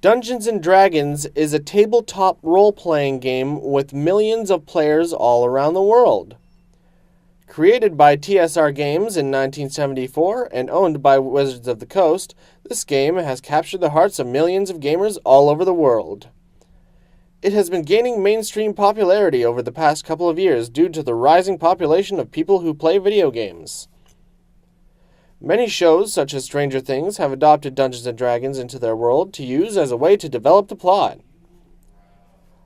Dungeons & Dragons is a tabletop role-playing game with millions of players all around the world. Created by TSR Games in 1974 and owned by Wizards of the Coast, this game has captured the hearts of millions of gamers all over the world. It has been gaining mainstream popularity over the past couple of years due to the rising population of people who play video games. Many shows, such as Stranger Things, have adopted Dungeons & Dragons into their world to use as a way to develop the plot.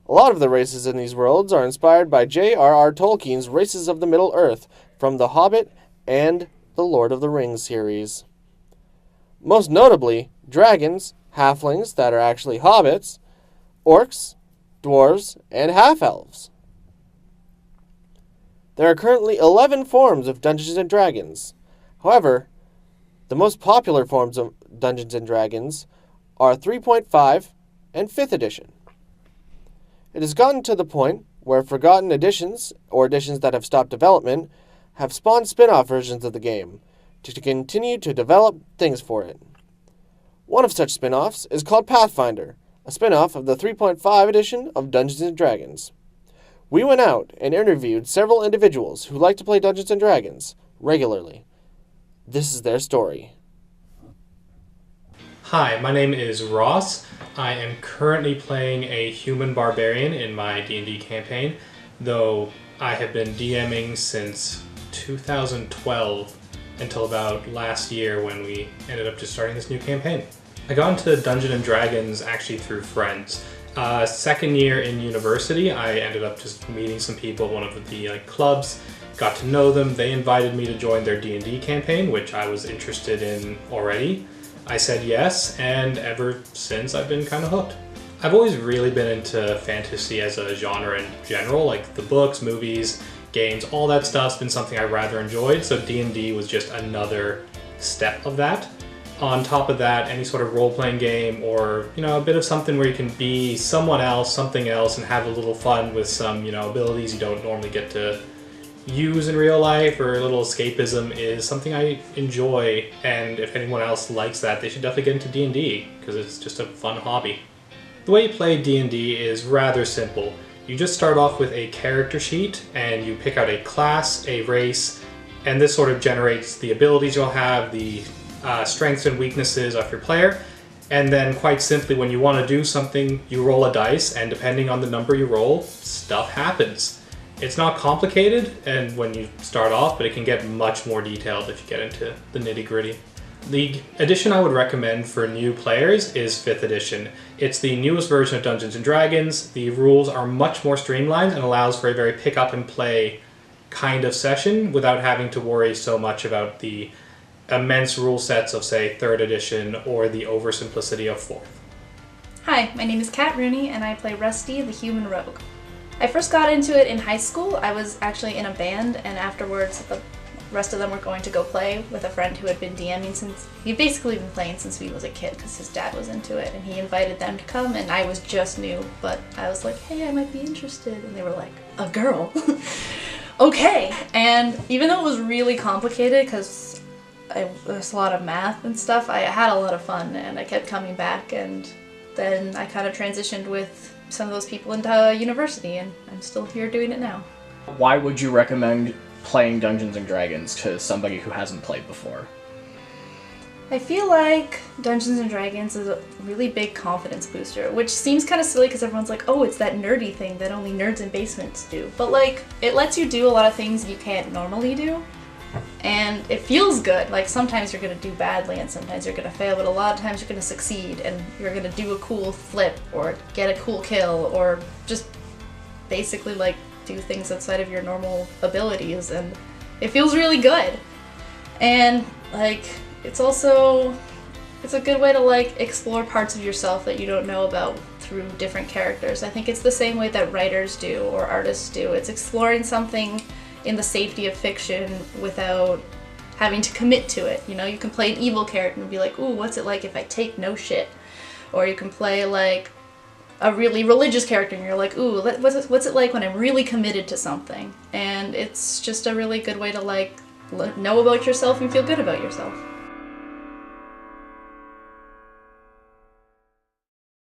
A lot of the races in these worlds are inspired by J.R.R. Tolkien's Races of the Middle-earth from The Hobbit and the Lord of the Rings series. Most notably, dragons, halflings that are actually hobbits, orcs, dwarves, and half-elves. There are currently 11 forms of Dungeons & Dragons. However, the most popular forms of Dungeons & Dragons are 3.5 and 5th edition. It has gotten to the point where forgotten editions, or editions that have stopped development, have spawned spin-off versions of the game to continue to develop things for it. One of such spin-offs is called Pathfinder, a spin-off of the 3.5 edition of Dungeons & Dragons. We went out and interviewed several individuals who like to play Dungeons & Dragons regularly. This is their story. Hi, my name is Ross. I am currently playing a human barbarian in my D&D campaign, though I have been DMing since 2012 until about last year when we ended up just starting this new campaign. I got into Dungeons & Dragons actually through friends. Second year in university, I ended up just meeting some people at one of the clubs, got to know them. They invited me to join their D&D campaign, which I was interested in already. I said yes, and ever since I've been kind of hooked. I've always really been into fantasy as a genre in general, like the books, movies, games, all that stuff's been something I rather enjoyed, so D&D was just another step of that. On top of that, any sort of role-playing game or, a bit of something where you can be someone else, something else, and have a little fun with some, abilities you don't normally get to use in real life, or a little escapism is something I enjoy, and if anyone else likes that, they should definitely get into D&D, because it's just a fun hobby. The way you play D&D is rather simple. You just start off with a character sheet, and you pick out a class, a race, and this sort of generates the abilities you'll have, the strengths and weaknesses of your player, and then quite simply when you want to do something, you roll a dice, and depending on the number you roll, stuff happens. It's not complicated and when you start off, but it can get much more detailed if you get into the nitty-gritty. The edition I would recommend for new players is 5th edition. It's the newest version of Dungeons & Dragons. The rules are much more streamlined and allows for a very pick-up-and-play kind of session without having to worry so much about the immense rule sets of, say, 3rd edition or the oversimplicity of 4th. Hi, my name is Kat Rooney and I play Rusty, the human rogue. I first got into it in high school. I was actually in a band, and afterwards the rest of them were going to go play with a friend who had been DMing since, he'd basically been playing since he was a kid because his dad was into it, and he invited them to come, and I was just new, but I was like, hey, I might be interested, and they were like, a girl? Okay. And even though it was really complicated because there's a lot of math and stuff, I had a lot of fun, and I kept coming back, and then I kind of transitioned with some of those people into university, and I'm still here doing it now. Why would you recommend playing Dungeons & Dragons to somebody who hasn't played before? I feel like Dungeons & Dragons is a really big confidence booster, which seems kind of silly because everyone's like, oh, it's that nerdy thing that only nerds in basements do. But it lets you do a lot of things you can't normally do. And it feels good. Like, sometimes you're going to do badly and sometimes you're going to fail, but a lot of times you're going to succeed and you're going to do a cool flip or get a cool kill or just basically, do things outside of your normal abilities, and it feels really good. And, it's a good way to, explore parts of yourself that you don't know about through different characters. I think it's the same way that writers do or artists do. It's exploring something in the safety of fiction without having to commit to it. You can play an evil character and be like, ooh, what's it like if I take no shit? Or you can play a really religious character and you're like, ooh, what's it like when I'm really committed to something? And it's just a really good way to know about yourself and feel good about yourself.